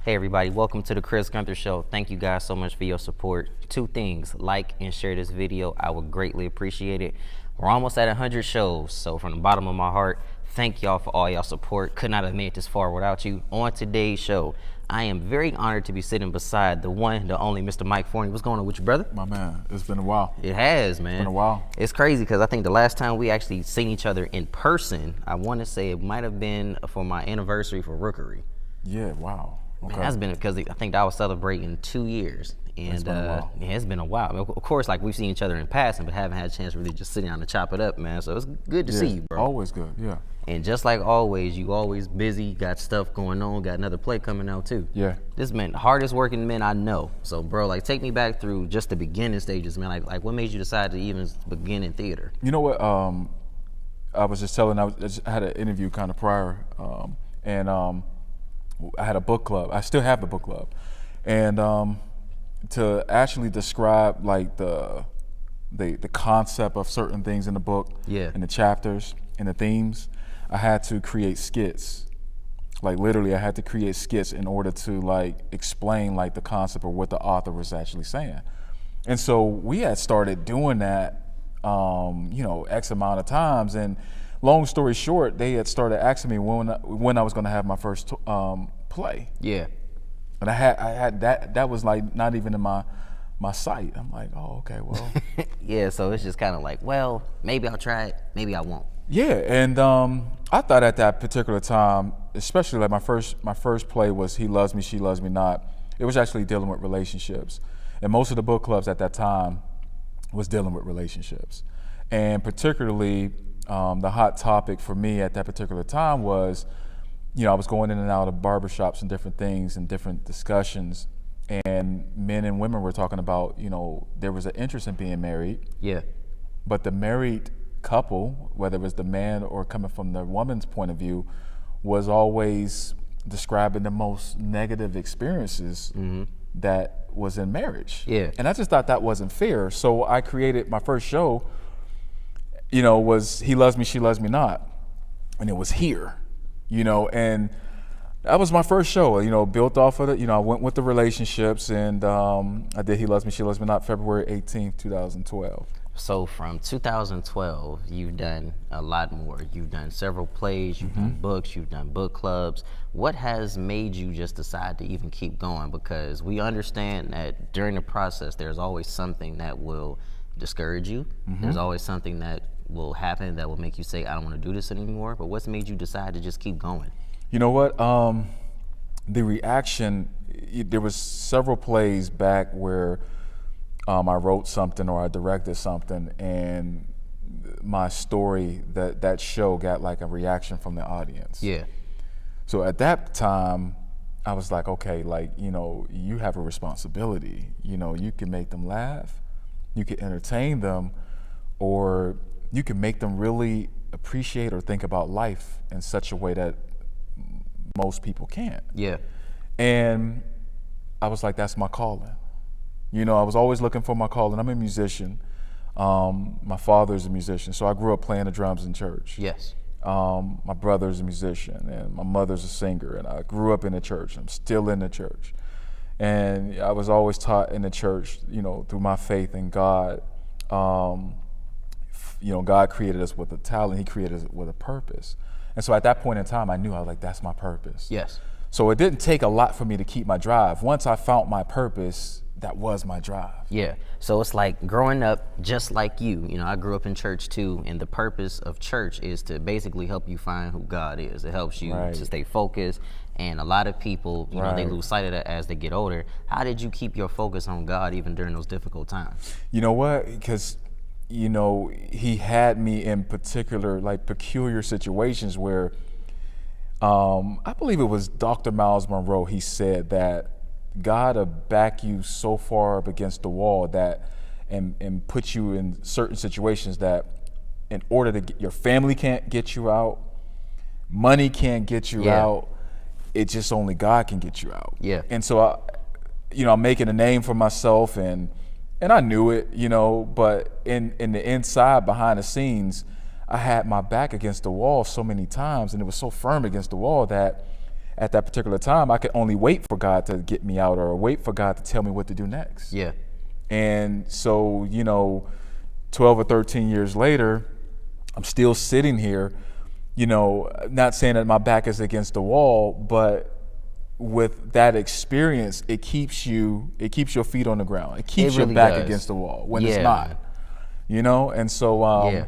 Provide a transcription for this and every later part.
Hey everybody, welcome to the Gunther Show. Thank you guys so much for your support. Two things, like and share this video. I would greatly appreciate it. We're almost at 100 shows, so from the bottom of my heart, thank y'all for all y'all support. Could not have made it this far without you. On today's show, I am very honored to be sitting beside the one, the only Mr. Mike Forney. What's going on with you, brother? My man, it's been a while. It has, man. It's been a while. It's crazy because I think the last time we actually seen each other in person, I want to say it might have been for my anniversary for Rookery. Yeah, wow. Okay. Man, that's been because I think I was celebrating 2 years, and It's been a while. yeah, it's been a while. Of course, like we've seen each other in passing, but haven't had a chance to really just sit down and chop it up, man. So it's good to see you, bro. Always good, yeah. And just like always, you always busy, got stuff going on, got another play coming out too. Yeah. This man, hardest working man I know. So, bro, like take me back through just the beginning stages, man. Like what made you decide to even begin in theater? You know what? I was just telling. I had an interview kind of prior, and I had a book club. I still have the book club, and to actually describe like the concept of certain things in the book, Yeah. and the chapters and the themes, I had to create skits. Like literally, I had to create skits in order to like explain like the concept or what the author was actually saying. And so we had started doing that, X amount of times. And long story short, they had started asking me when I was going to have my first play. Yeah. And I had that was like not even in my sight. I'm like, oh, okay, well. Yeah, so it's just kind of like, well, maybe I'll try it, maybe I won't. Yeah, and I thought at that particular time, especially like my first play was He Loves Me, She Loves Me Not. It was actually dealing with relationships. And most of the book clubs at that time was dealing with relationships. And particularly the hot topic for me at that particular time was, I was going in and out of barbershops and different things and different discussions, and men and women were talking about, there was an interest in being married. Yeah. But the married couple, whether it was the man or coming from the woman's point of view, was always describing the most negative experiences that was in marriage. Yeah. And I just thought that wasn't fair. So I created my first show, was He Loves Me, She Loves Me Not. And it was here, and that was my first show, built off of it. I went with the relationships, and I did He Loves Me, She Loves Me Not, February 18th, 2012. So from 2012, you've done a lot more. You've done several plays, you've done books, you've done book clubs. What has made you just decide to even keep going? Because we understand that during the process, there's always something that will discourage you. There's always something that will happen that will make you say, I don't want to do this anymore. But what's made you decide to just keep going? You know what? The reaction, there was several plays back where I wrote something or I directed something, and my story, that show got like a reaction from the audience. Yeah. So at that time, I was like, okay, like, you have a responsibility. You can make them laugh, you can entertain them, or you can make them really appreciate or think about life in such a way that most people can't. Yeah. And I was like, that's my calling. I was always looking for my calling. I'm a musician. My father's a musician, so I grew up playing the drums in church. Yes. My brother's a musician, and my mother's a singer, and I grew up in the church. I'm still in the church. And I was always taught in the church, through my faith in God. God created us with a talent. He created us with a purpose. And so at that point in time, I knew, I was like, that's my purpose. Yes. So it didn't take a lot for me to keep my drive. Once I found my purpose, that was my drive. Yeah. So it's like growing up just like you. I grew up in church too, and the purpose of church is to basically help you find who God is. It helps you to stay focused. And a lot of people, they lose sight of that as they get older. How did you keep your focus on God even during those difficult times? You know what? Because, he had me in particular, like peculiar situations where, I believe it was Dr. Miles Monroe, he said that God will back you so far up against the wall that, and put you in certain situations that in order to get, your family can't get you out, money can't get you out, it just only God can get you out. Yeah. And so I'm making a name for myself, and I knew it, but in the inside, behind the scenes, I had my back against the wall so many times, and it was so firm against the wall that at that particular time, I could only wait for God to get me out or wait for God to tell me what to do next. Yeah. And so, 12 or 13 years later, I'm still sitting here, not saying that my back is against the wall, but with that experience, it keeps your feet on the ground. It keeps It really your back does. against the wall when Yeah, it's not, and so,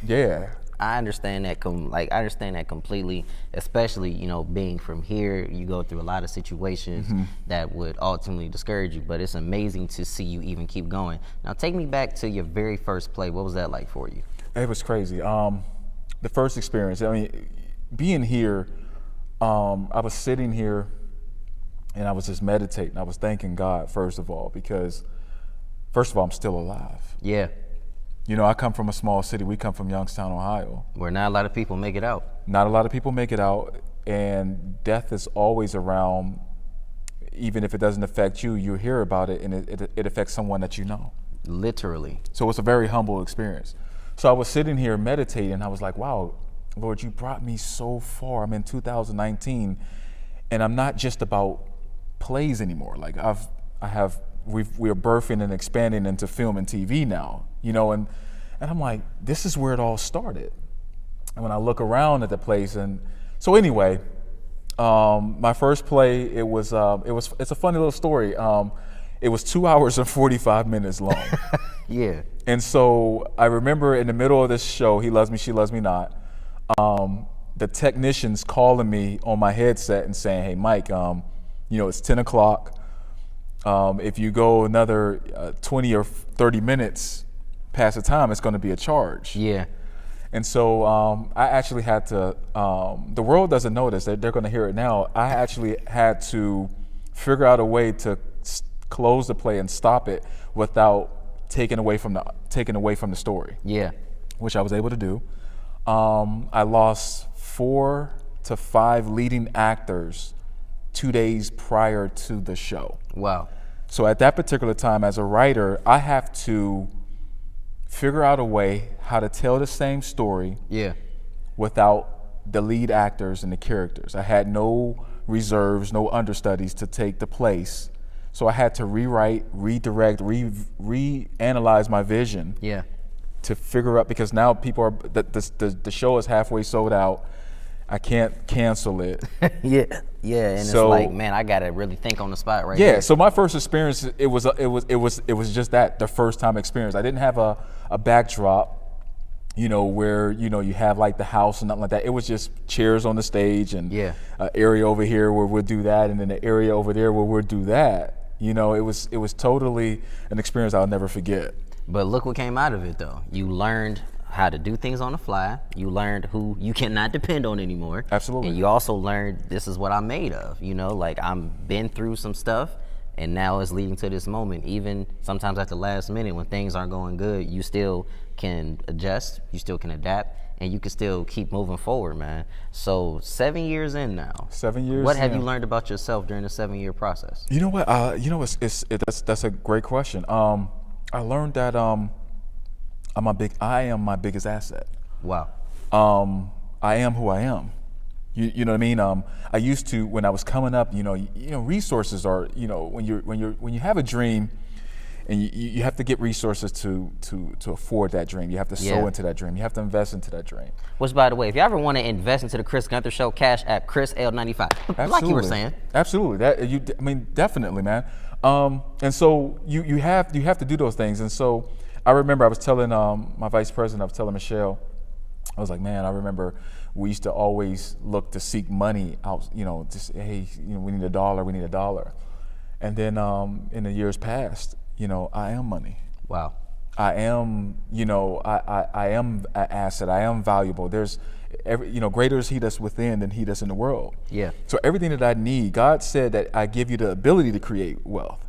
yeah. I understand that. I understand that completely. Especially, being from here, you go through a lot of situations that would ultimately discourage you. But it's amazing to see you even keep going. Now, take me back to your very first play. What was that like for you? It was crazy. The first experience. I mean, being here, I was sitting here, and I was just meditating. I was thanking God first of all because, first of all, I'm still alive. Yeah. I come from a small city. We come from Youngstown, Ohio. Where not a lot of people make it out. Not a lot of people make it out, and death is always around. Even if it doesn't affect you, you hear about it, and it affects someone that you know. Literally. So it's a very humble experience. So I was sitting here meditating, and I was like, wow, Lord, you brought me so far. I'm in 2019, and I'm not just about plays anymore. Like we're birthing and expanding into film and TV now, and I'm like, this is where it all started. And when I look around at the place, and so anyway, my first play, it's a funny little story. It was 2 hours and 45 minutes long. Yeah. And so I remember in the middle of this show, He Loves Me, She Loves Me Not, the technicians calling me on my headset and saying, hey, Mike, it's 10 o'clock. If you go another 20 or 30 minutes past the time, it's going to be a charge. Yeah. And so I actually had to, the world doesn't know this, they're going to hear it now. I actually had to figure out a way to close the play and stop it without taking away from the story. Yeah. Which I was able to do. I lost 4 to 5 leading actors 2 days prior to the show. Wow. So at that particular time, as a writer, I have to figure out a way how to tell the same story without the lead actors and the characters. I had no reserves, no understudies to take the place. So I had to rewrite, redirect, reanalyze my vision to figure out, because now people are, the show is halfway sold out. I can't cancel it. Yeah, and So- it's like, man, I gotta really think on the spot right Yeah, here. so my first experience, it was just that, the first time experience. I didn't have a backdrop, where, you have like the house and nothing like that. It was just chairs on the stage and an area over here where we'll do that, and then an area over there where we'll do that. It was totally an experience I'll never forget. But look what came out of it, though. You learned how to do things on the fly. You learned who you cannot depend on anymore. Absolutely. And you also learned this is what I'm made of. Like I'm been through some stuff, and now it's leading to this moment. Even sometimes at the last minute when things aren't going good, you still can adjust, you still can adapt, and you can still keep moving forward, man. So 7 years in now. 7 years. What have in. you learned about yourself during the 7-year process? You know what? That's a great question. I learned that I am my biggest asset. Wow. I am who I am. You know what I mean? I used to, when I was coming up, resources are, when you have a dream, and you have to get resources to afford that dream. You have to sow into that dream. You have to invest into that dream. Which, by the way, if you ever want to invest into the Chris Gunther Show, Cash App Chris L95. Absolutely. Like you were saying. Absolutely. Definitely, man. And so you have to do those things. And so I remember I was telling my vice president, I was telling Michelle, I was like, man, I remember we used to always look to seek money out, just, hey, we need $1. And then in the years past, I am money. Wow. I am, I am an asset. I am valuable. There's, greater is He that's within than he that's in the world. Yeah. So everything that I need, God said that I give you the ability to create wealth.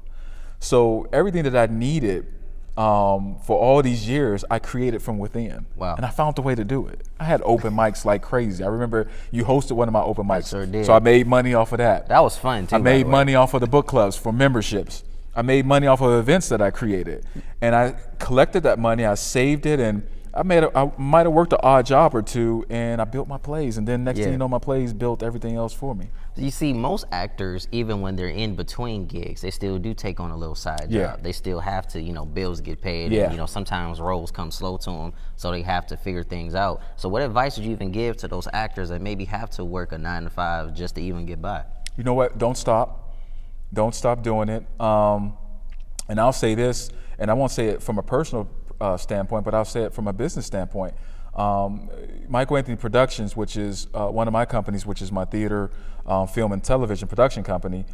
So everything that I needed for all these years, I created from within. Wow. And I found a way to do it. I had open mics like crazy. I remember you hosted one of my open mics. sure did. So I made money off of that. That was fun, too. I made money off of the book clubs for memberships. I made money off of events that I created. And I collected that money, I saved it, and I might have worked an odd job or two, and I built my plays, and then next thing you know, my plays built everything else for me. You see, most actors, even when they're in between gigs, they still do take on a little side job. They still have to, bills get paid. Yeah. And, sometimes roles come slow to them, so they have to figure things out. So what advice would you even give to those actors that maybe have to work a 9 to 5 just to even get by? You know what? Don't stop. Don't stop doing it. And I'll say this, and I won't say it from a personal standpoint, but I'll say it from a business standpoint. Michael Anthony Productions, which is one of my companies, which is my theater, film, and television production company,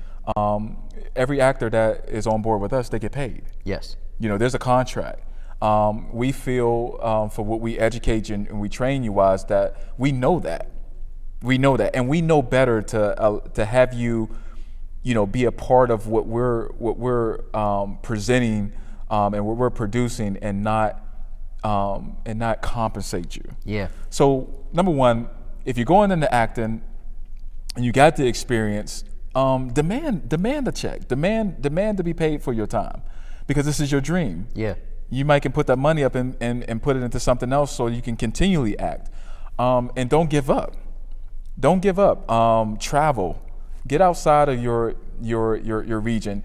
every actor that is on board with us, they get paid. Yes. There's a contract. We feel for what we educate you and we train you wise that we know that. We know that, and we know better to have you, be a part of what we're presenting and what we're producing, and not compensate you. Yeah. So number one, if you're going into acting and you got the experience, demand a check, demand to be paid for your time, because this is your dream. Yeah. You might can put that money up and put it into something else so you can continually act, and don't give up. Don't give up. Travel. Get outside of your region.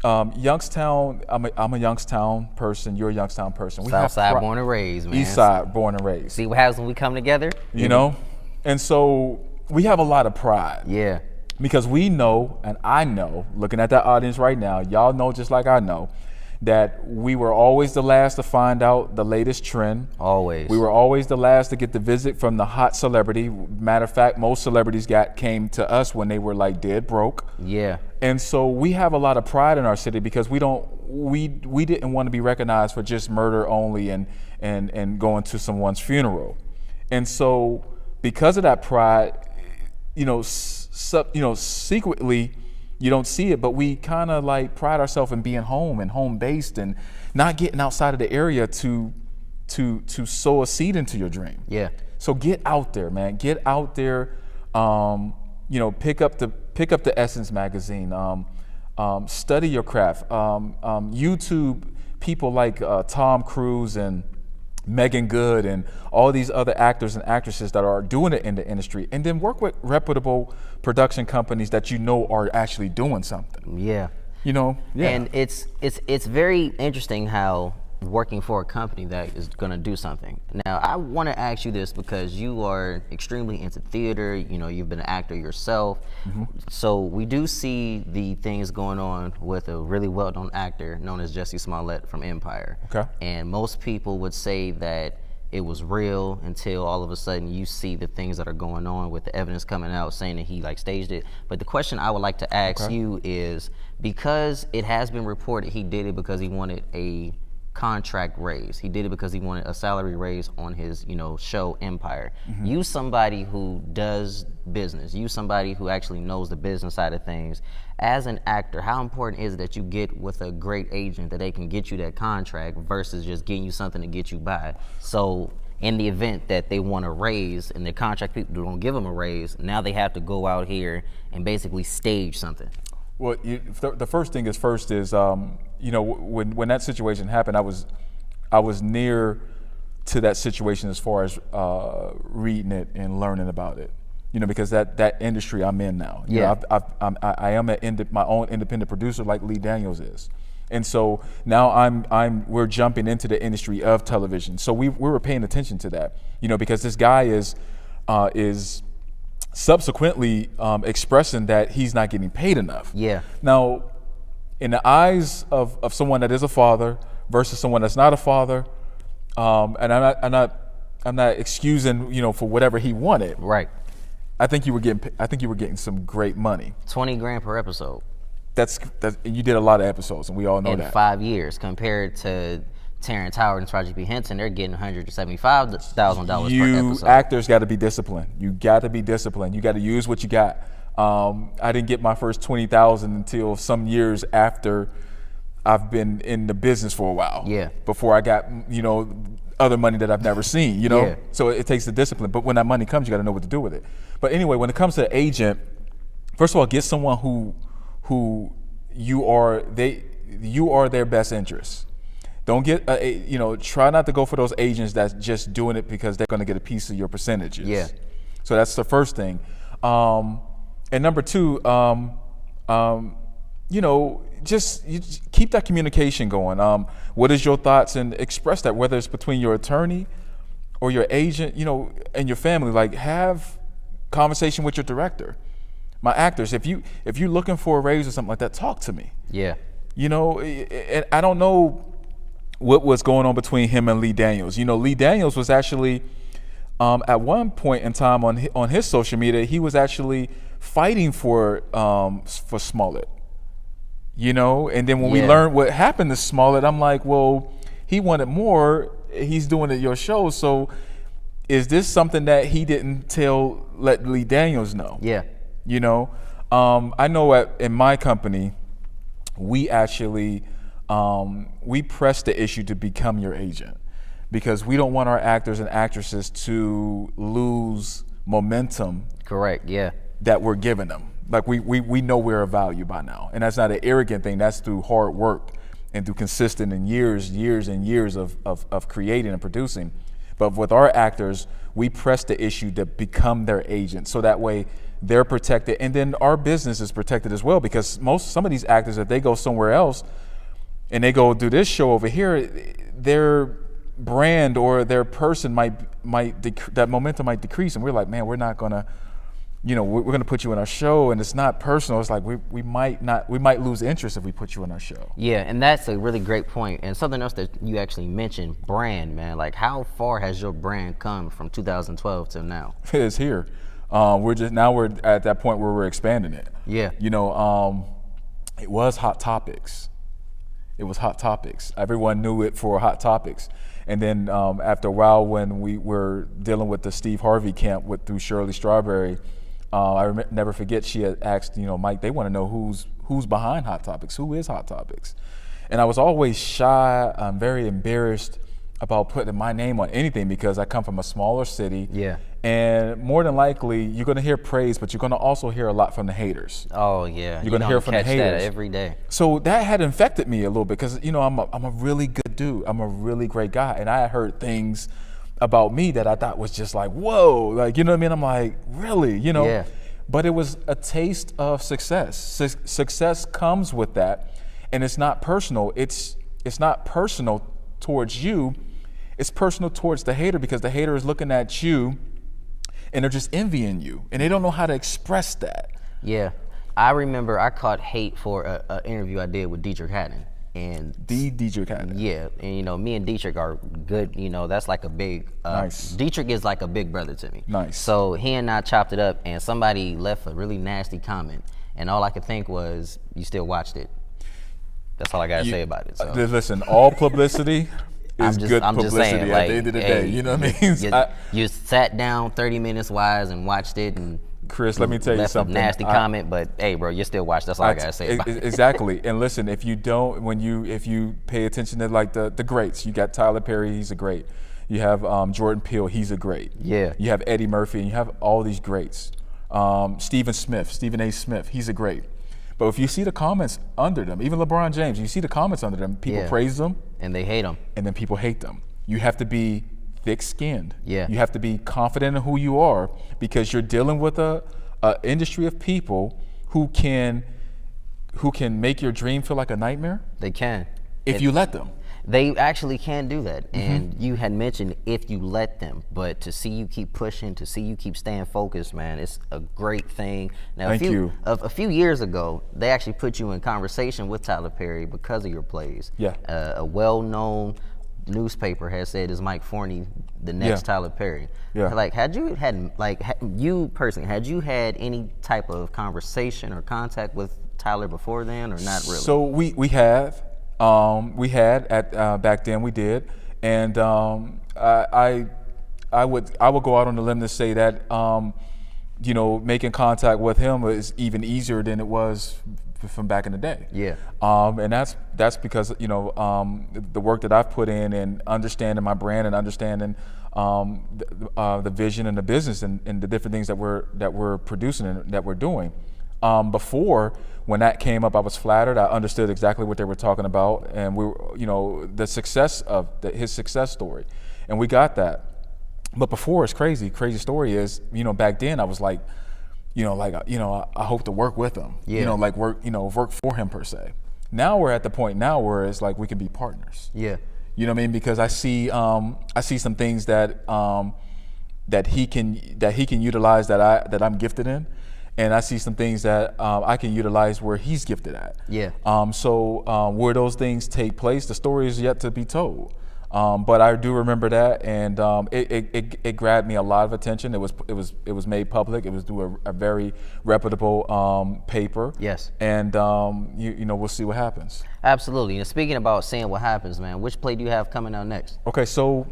Youngstown. I'm a Youngstown person. You're a Youngstown person. Southside born and raised, man. East side born and raised. See what happens when we come together? And so we have a lot of pride. Yeah. Because we know, and I know, looking at that audience right now, y'all know just like I know, that we were always the last to find out the latest trend. Always. We were always the last to get the visit from the hot celebrity. Matter of fact, most celebrities came to us when they were like dead broke. Yeah. And so we have a lot of pride in our city because we didn't want to be recognized for just murder only and going to someone's funeral. And so because of that pride, secretly, you don't see it, but we kind of like pride ourselves in being home and home based and not getting outside of the area to sow a seed into your dream. Yeah. So get out there, man. Get out there. Pick up the Essence magazine. Study your craft. YouTube people like Tom Cruise and Megan Good and all these other actors and actresses that are doing it in the industry, and then work with reputable production companies that are actually doing something. Yeah. Yeah. And it's very interesting how working for a company that is going to do something. Now, I want to ask you this because you are extremely into theater. You've been an actor yourself. Mm-hmm. So we do see the things going on with a really well-known actor known as Jussie Smollett from Empire. Okay. And most people would say that it was real until all of a sudden you see the things that are going on with the evidence coming out saying that he staged it. But the question I would like to ask you is, because it has been reported he did it because he wanted a contract raise. He did it because he wanted a salary raise on his, show Empire. Mm-hmm. You somebody who does business, you somebody who actually knows the business side of things. As an actor, how important is it that you get with a great agent that they can get you that contract versus just getting you something to get you by? So in the event that they want a raise and the contract people don't give them a raise, now they have to go out here and basically stage something. Well, the first thing is when that situation happened, I was near to that situation as far as reading it and learning about it. Because that industry I'm in now. I am my own independent producer like Lee Daniels is, and so now we're jumping into the industry of television. So we were paying attention to that, because this guy is subsequently expressing that he's not getting paid enough. Yeah. Now, in the eyes of someone that is a father versus someone that's not a father, and I'm not excusing for whatever he wanted. Right. I think you were getting some great money. $20,000 per episode. That's you did a lot of episodes, and we all know that. In 5 years, compared to Terrence Howard and Taraji P. Henson, they're getting $175,000 per episode. Actors got to be disciplined. You got to be disciplined. You got to use what you got. I didn't get my first $20,000 until some years after I've been in the business for a while. Yeah. Before I got other money that I've never seen. Yeah. So it takes the discipline. But when that money comes, you got to know what to do with it. But anyway, when it comes to an agent, first of all, get someone who you are their best interest. Don't get try not to go for those agents that's just doing it because they're going to get a piece of your percentages. Yeah. So that's the first thing. And number two, just keep that communication going. What is your thoughts, and express that, whether it's between your attorney or your agent, and your family. Like, have conversation with your director. My actors, if you're looking for a raise or something like that, talk to me. Yeah. And I don't know what was going on between him and Lee Daniels. Lee Daniels was actually, at one point in time on his social media, he was actually fighting for Smollett. And then when we learned what happened to Smollett, I'm like, well, he wanted more. He's doing it at your show. So is this something that he didn't let Lee Daniels know? Yeah. I know in my company, we actually, we press the issue to become your agent, because we don't want our actors and actresses to lose momentum. Correct. Yeah. That we're giving them. Like, we know we're of value by now, and that's not an arrogant thing. That's through hard work and through consistent and years and years of creating and producing. But with our actors, we press the issue to become their agent, so that way they're protected, and then our business is protected as well. Because some of these actors, if they go somewhere else and they go do this show over here, their brand or their person that momentum might decrease, and we're like, man, we're not gonna. We're going to put you in our show, and it's not personal. It's like we might lose interest if we put you in our show. Yeah, and that's a really great point. And something else that you actually mentioned, brand, man. Like, how far has your brand come from 2012 till now? It's here. We're at that point where we're expanding it. Yeah. It was Hot Topics. It was Hot Topics. Everyone knew it for Hot Topics. And then after a while, when we were dealing with the Steve Harvey camp through Shirley Strawberry, I never forget, she had asked, Mike, they want to know who's behind Hot Topics, who is Hot Topics. And I was always shy, very embarrassed about putting my name on anything, because I come from a smaller city. Yeah. And more than likely, you're going to hear praise, but you're going to also hear a lot from the haters. Oh, yeah. You're going to hear from the haters. That every day. So that had infected me a little bit, because, I'm a really good dude. I'm a really great guy. And I had heard things about me that I thought was just like, whoa, like, you know what I mean? I'm like, really, Yeah. But it was a taste of success. Success comes with that, and it's not personal. It's not personal towards you. It's personal towards the hater, because the hater is looking at you and they're just envying you, and they don't know how to express that. Yeah. I remember I caught hate for an interview I did with Dietrich Haddon. And Dietrich Haddon. Yeah, and me and Dietrich are good. That's like a big. Nice. Dietrich is like a big brother to me. Nice. So he and I chopped it up, and somebody left a really nasty comment, and all I could think was, "You still watched it." That's all I gotta say about it. So. Listen, all publicity is good I'm publicity just saying, at the end of the day. You know what I mean? You sat down 30 minutes wise and watched it, and Chris, let me tell you left something. a nasty comment, but hey, bro, you still watch. That's all I gotta say about it. Exactly. And listen, if you pay attention to like the greats, you got Tyler Perry, he's a great. You have Jordan Peele, he's a great. Yeah. You have Eddie Murphy, and you have all these greats. Stephen A. Smith, he's a great. But if you see the comments under them, even LeBron James, you see the comments under them, people praise them. And they hate them. And then people hate them. You have to be thick-skinned. Yeah. You have to be confident in who you are, because you're dealing with a industry of people who can make your dream feel like a nightmare. They can. If you let them. They actually can do that. And you had mentioned if you let them, but to see you keep pushing, to see you keep staying focused, man, it's a great thing. Now, Thank you. A few years ago, they actually put you in conversation with Tyler Perry because of your plays. Yeah. A well-known newspaper has said, is Mike Forney the next Tyler Perry? Yeah. Like, had you had any type of conversation or contact with Tyler before then, or not really? So we have. We had back then, we did, and I would go out on the limb to say that making contact with him is even easier than it was from back in the day. Yeah. And that's because the work that I've put in and understanding my brand and understanding the vision and the business and the different things that we're producing and that we're doing. Before, when that came up, I was flattered. I understood exactly what they were talking about, and we were, the success of his success story, and we got that. But before, it's crazy. Crazy story is, back then I was like, I hope to work with him. Yeah. Work for him per se. Now we're at the point now where it's like we can be partners. Yeah. You know what I mean? Because I see some things that he can utilize that I'm gifted in, and I see some things that I can utilize where he's gifted at. Yeah. Where those things take place, the story is yet to be told. But I do remember that, and it grabbed me a lot of attention. It was made public. It was through a very reputable paper. Yes. And we'll see what happens. Absolutely. And speaking about seeing what happens, man, which play do you have coming out next? Okay, so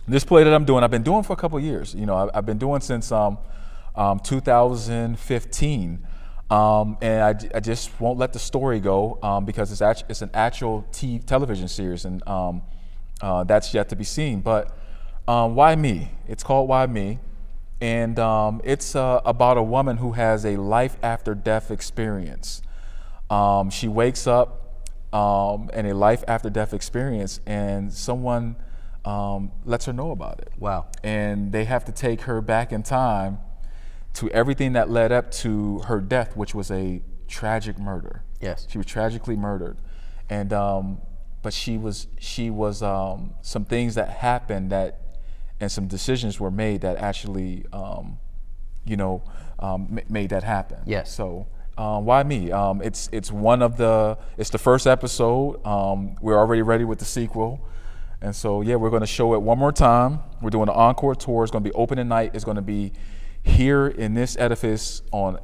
this play that I'm doing, I've been doing for a couple of years. I've been doing since 2015. And I just won't let the story go because it's an actual television series, and that's yet to be seen. But Why Me? It's called Why Me, and it's about a woman who has a life after death experience. She wakes up in a life after death experience, and someone lets her know about it. Wow. And they have to take her back in time to everything that led up to her death, which was a tragic murder. Yes. She was tragically murdered, and but she was some things that happened and some decisions were made that actually made that happen. Yes. So Why Me? It's the first episode. We're already ready with the sequel. And so, yeah, we're going to show it one more time. We're doing an encore tour. It's going to be opening night. It's going to be here in this edifice on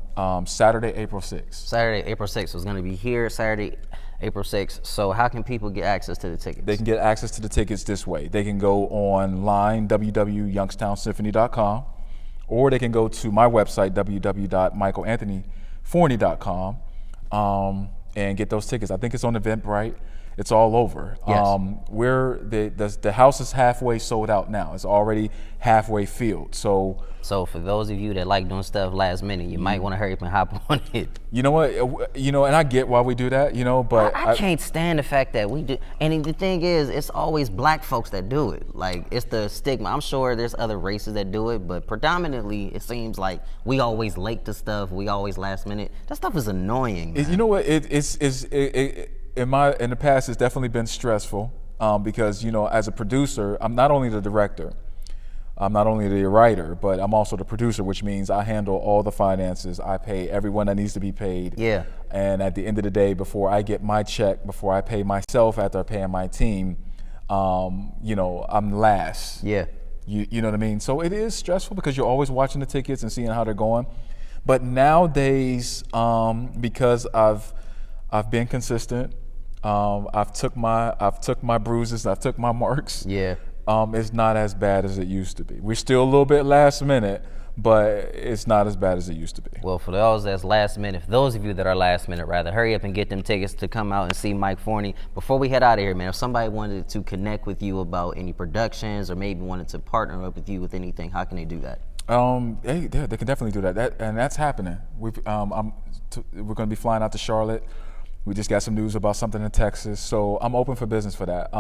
Saturday, April 6th. Saturday, April 6th. So it's going to be here Saturday, April 6th. So how can people get access to the tickets? They can get access to the tickets this way. They can go online, www.youngstownsymphony.com, or they can go to my website, www.michaelanthonyforney.com, and get those tickets. I think it's on Eventbrite. It's all over. Yes. The house is halfway sold out now. It's already halfway filled. So for those of you that like doing stuff last minute, you might want to hurry up and hop on it. You know what? And I get why we do that. But I can't stand the fact that we do. And the thing is, it's always black folks that do it. Like, it's the stigma. I'm sure there's other races that do it, but predominantly it seems like we always late to stuff. We always last minute. That stuff is annoying, man. You know what? In the past, it's definitely been stressful because, as a producer, I'm not only the director, I'm not only the writer, but I'm also the producer, which means I handle all the finances. I pay everyone that needs to be paid. Yeah. And at the end of the day, before I get my check, before I pay myself after I pay my team, I'm last. Yeah. You know what I mean? So it is stressful because you're always watching the tickets and seeing how they're going. But nowadays, because I've been consistent, I've took my bruises, I've took my marks. Yeah. It's not as bad as it used to be. We're still a little bit last minute, but it's not as bad as it used to be. Well, for those that's last minute, for those of you that are last minute, rather, hurry up and get them tickets to come out and see Mike Forney. Before we head out of here, man, if somebody wanted to connect with you about any productions or maybe wanted to partner up with you with anything, how can they do that? They can definitely do that. And that's happening. We're going to be flying out to Charlotte. We just got some news about something in Texas, so I'm open for business for that.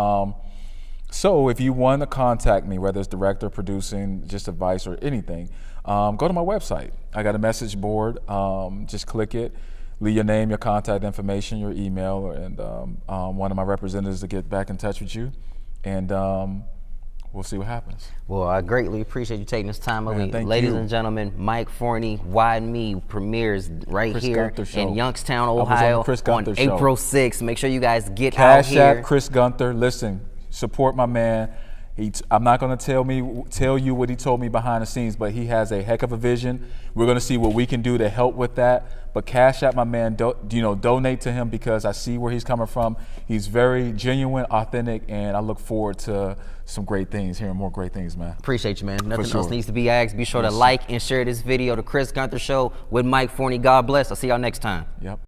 So if you want to contact me, whether it's director, producing, just advice or anything, go to my website. I got a message board. Just click it, leave your name, your contact information, your email, and one of my representatives will get back in touch with you, and we'll see what happens. Well, I greatly appreciate you taking this time. Ladies and gentlemen, Mike Forney, Why Me premieres right here in Youngstown, Ohio on April 6th. Make sure you guys get out here. Cash App Chris Gunther. Listen, support my man. I'm not going to tell you what he told me behind the scenes, but he has a heck of a vision. We're going to see what we can do to help with that. But Cash App my man, donate to him because I see where he's coming from. He's very genuine, authentic, and I look forward to some great things, hearing more great things, man. Appreciate you, man. Nothing else needs to be asked. Be sure to like and share this video, The Chris Gunther Show with Mike Forney. God bless. I'll see y'all next time. Yep.